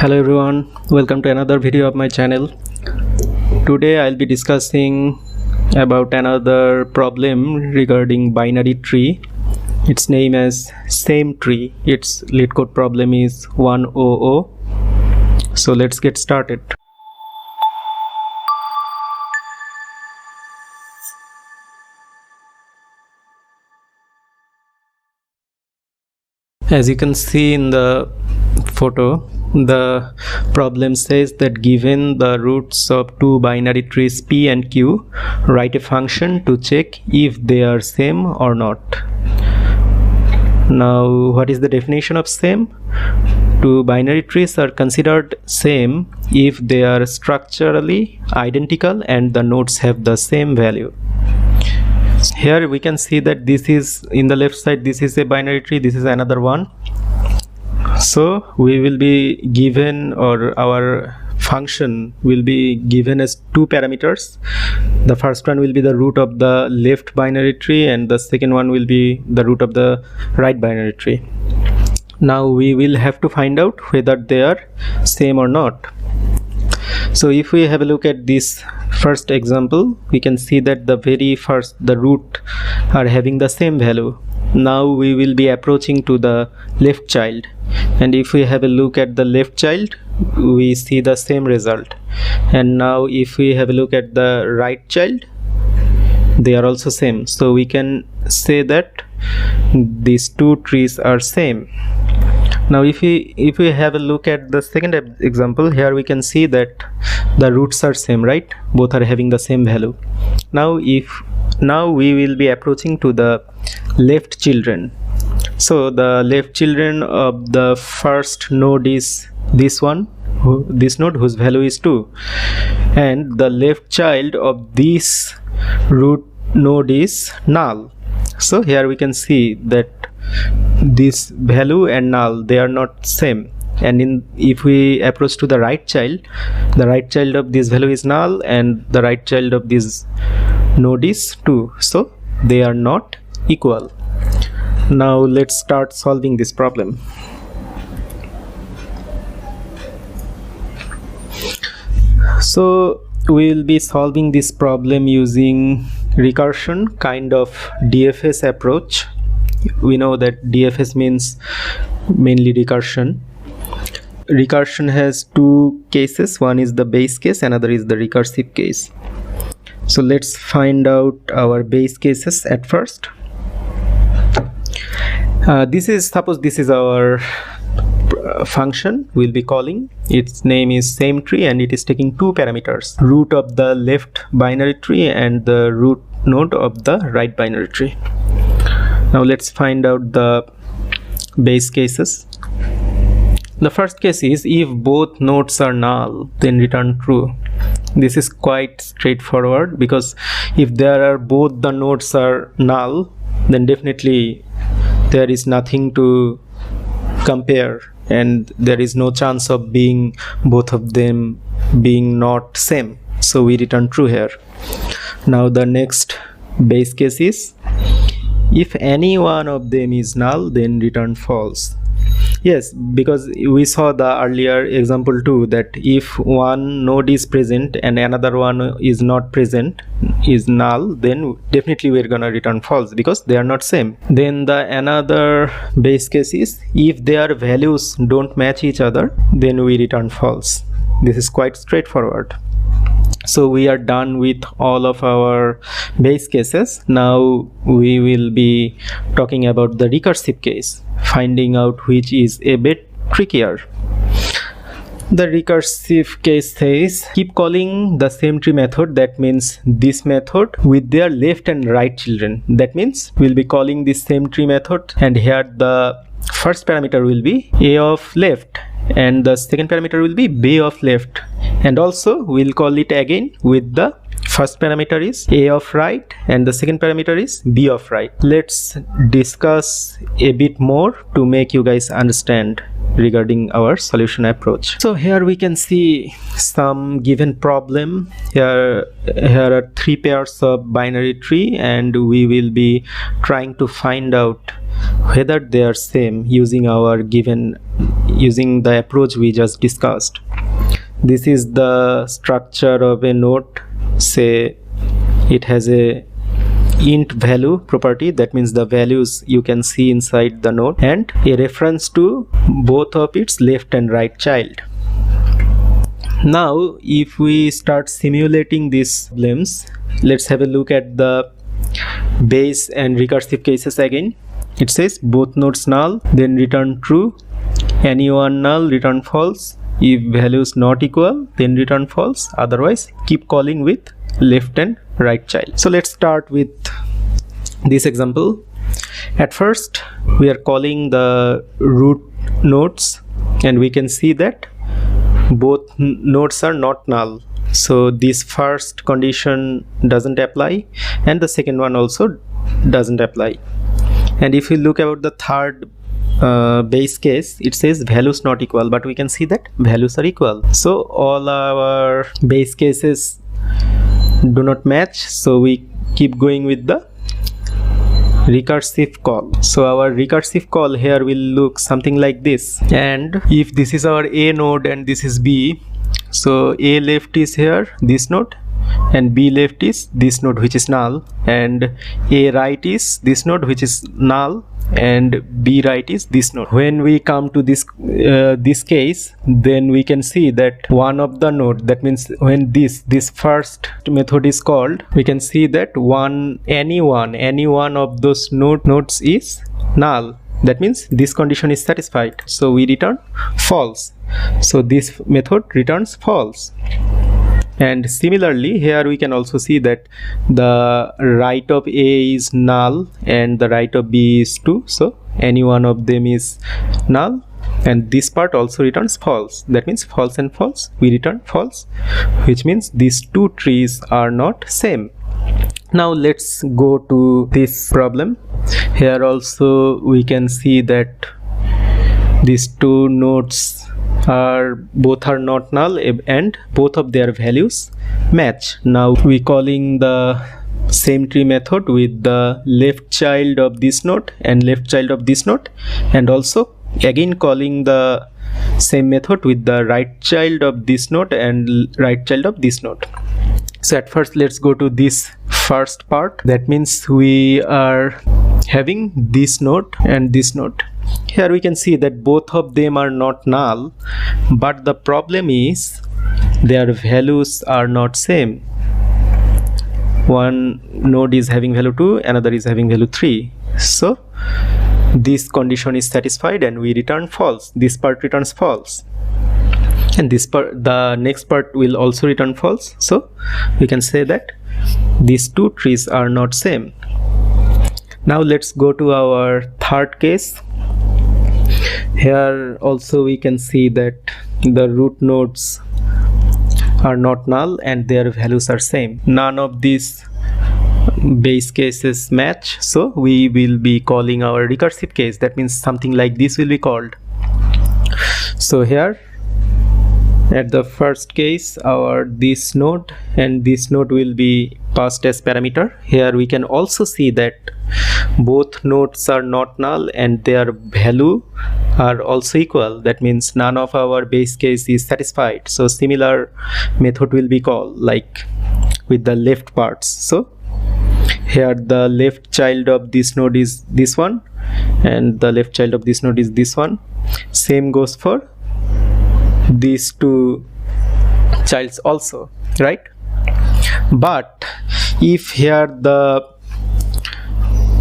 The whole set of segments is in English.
Hello everyone, welcome to another video of my channel. Today I'll be discussing about another problem regarding binary tree. Its name is same tree. Its LeetCode problem is 100. So let's get started. As you can see in the photo, the problem says that given the roots of two binary trees p and q, write a function to check if they are same or not. Now, what is the definition of same? Two binary trees are considered same if they are structurally identical and the nodes have the same value. Here we can see that this is in the left side, this is a binary tree, this is another one. So we will be given, or our function will be given as two parameters. The first one will be the root of the left binary tree and the second one will be the root of the right binary tree. Now we will have to find out whether they are same or not. So if we have a look at this first example, we can see that the root are having the same value. Now we will be approaching to the left child, and if we have a look at the left child, we see the same result. And now if we have a look at the right child, they are also same. So we can say that these two trees are same. Now if we have a look at the second example, here we can see that the roots are same, right? Both are having the same value. Now we will be approaching to the left children. So the left children of the first node is this node whose value is 2, and the left child of this root node is null. So here we can see that this value and null, they are not same. And if we approach to the right child of this value is null and the right child of this node is 2, so they are not equal. Now let's start solving this problem. So we will be solving this problem using recursion, kind of DFS approach. We know that DFS means mainly recursion. Recursion has two cases. One is the base case, another is the recursive case. So let's find out our base cases at first. Suppose this is our function we'll be calling. Its name is same tree and it is taking two parameters, root of the left binary tree and the root node of the right binary tree. Now let's find out the base cases. The first case is if both nodes are null, then return true. This is quite straightforward, because if both the nodes are null, then definitely there is nothing to compare and there is no chance of both of them being not same. So we return true here. Now the next base case is if any one of them is null, then return false. Yes, because we saw the earlier example too, that if one node is present and another one is not present, is null, then definitely we're gonna return false because they are not same. Then the another base case is if their values don't match each other, then we return false. This is quite straightforward. So we are done with all of our base cases. Now we will be talking about the recursive case, finding out which is a bit trickier. The recursive case says keep calling the same tree method, that means this method, with their left and right children. That means we'll be calling this same tree method, and here the first parameter will be a of left and the second parameter will be b of left, and also we'll call it again with the first parameter is a of right and the second parameter is b of right. Let's discuss a bit more to make you guys understand regarding our solution approach. So here we can see some given problem. Here are 3 pairs of binary tree, and we will be trying to find out whether they are same using the approach we just discussed. This is the structure of a node. Say it has a int value property, that means the values you can see inside the node, and a reference to both of its left and right child. Now if we start simulating these problems, let's have a look at the base and recursive cases again. It says both nodes null, then return true, any one null, return false. If values not equal, then return false, otherwise keep calling with left and right child. So let's start with this example. At first we are calling the root nodes, and we can see that both nodes are not null. So this first condition doesn't apply, and the second one also doesn't apply. And if you look about the third base case, it says values not equal, but we can see that values are equal. So all our base cases do not match, so we keep going with the recursive call. So our recursive call here will look something like this. And if this is our A node and this is B, so A left is here, this node, and B left is this node which is null, and A right is this node which is null, and B right is this node. When we come to this case, then we can see that one of the node, that means when this first method is called, we can see that any one of those nodes is null. That means this condition is satisfied, so we return false. So this method returns false. And similarly here we can also see that the right of A is null and the right of B is 2, so any one of them is null, and this part also returns false. That means false and false, we return false, which means these two trees are not same. Now let's go to this problem. Here also we can see that these two nodes both are not null, and both of their values match. Now we calling the same tree method with the left child of this node and left child of this node, and also again calling the same method with the right child of this node and right child of this node. So at first let's go to this first part. That means we are having this node and this node. Here we can see that both of them are not null, but the problem is their values are not same. One node is having value 2, another is having value 3. So this condition is satisfied and we return false. This part returns false, and this part, the next part, will also return false. So we can say that these two trees are not same. Now let's go to our third case. Here also we can see that the root nodes are not null and their values are same. None of these base cases match, so we will be calling our recursive case. That means something like this will be called. So here at the first case, this node and this node will be passed as parameter. Here we can also see that both nodes are not null and their value are also equal. That means none of our base case is satisfied, so similar method will be called, like with the left parts. So here the left child of this node is this one, and the left child of this node is this one. Same goes for these two childs also, right? But if here the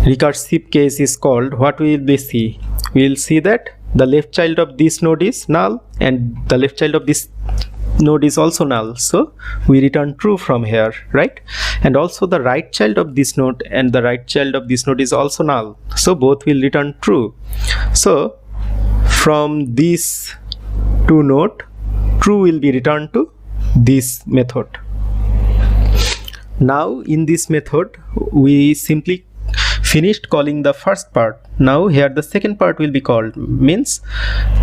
recursive case is called, what will we see? We will see that the left child of this node is null and the left child of this node is also null, so we return true from here, right? And also the right child of this node and the right child of this node is also null, so both will return true. So from these two nodes, true will be returned to this method. Now in this method we simply finished calling the first part. Now here the second part will be called, means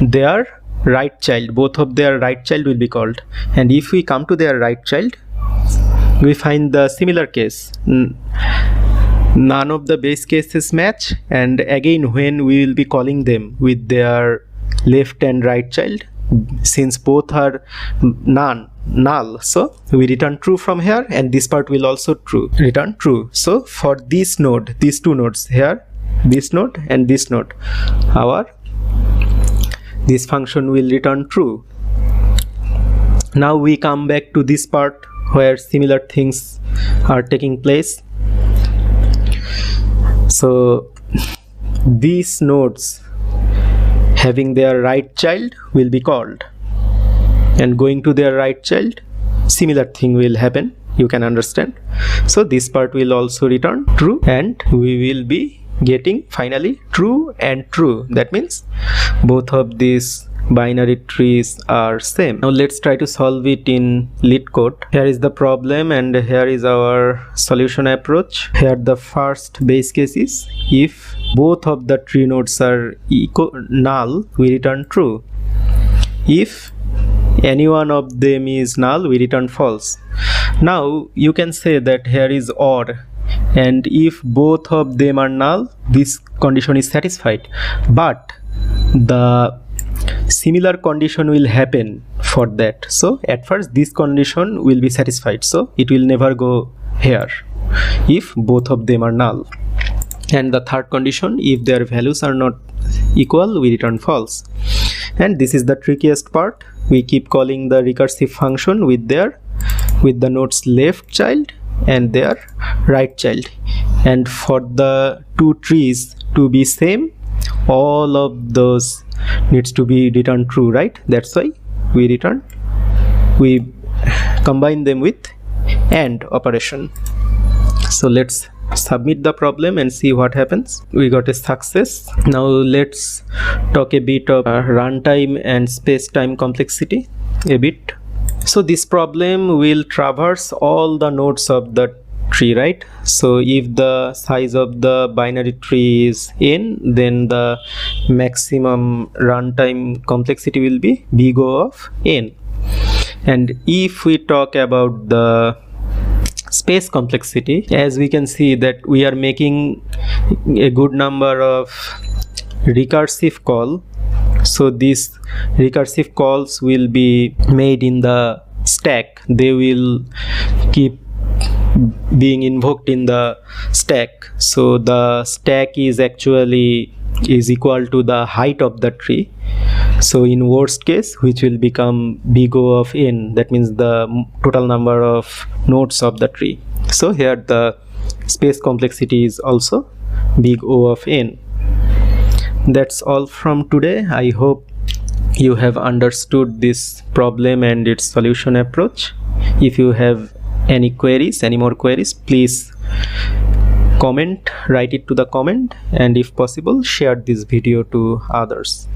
their right child, both of their right child will be called. And if we come to their right child, we find the similar case. None of the base cases match, and again when we will be calling them with their left and right child, since both are null, so we return true from here, and this part will also return true. So for this node, these two nodes here, this node and this node, this function will return true. Now we come back to this part where similar things are taking place. So these nodes having their right child will be called, and going to their right child, similar thing will happen, you can understand. So this part will also return true, and we will be getting finally true and true. That means both of these binary trees are same. Now let's try to solve it in LeetCode. Here is the problem and here is our solution approach. Here the first base case is if both of the tree nodes are null, we return true. If any one of them is null, we return false. Now you can say that here is OR, and if both of them are null, this condition is satisfied. But the similar condition will happen for that. So at first this condition will be satisfied, so it will never go here if both of them are null. And the third condition, if their values are not equal, we return false. And this is the trickiest part. We keep calling the recursive function with the node's left child and their right child, and for the two trees to be same, all of those needs to be returned true, right? That's why we combine them with AND operation. So let's submit the problem and see what happens. We got a success. Now let's talk a bit of runtime and space-time complexity a bit. So this problem will traverse all the nodes of the tree, right? So if the size of the binary tree is n, then the maximum runtime complexity will be big O of n. And if we talk about the space complexity, as we can see that we are making a good number of recursive call. So these recursive calls will be made in the stack. They will keep being invoked in the stack. So the stack is actually equal to the height of the tree. So in worst case, which will become big O of n, that means the total number of nodes of the tree. So here the space complexity is also big O of n. That's all from today. I hope you have understood this problem and its solution approach. If you have any more queries, please comment, write it to the comment, and if possible, share this video to others.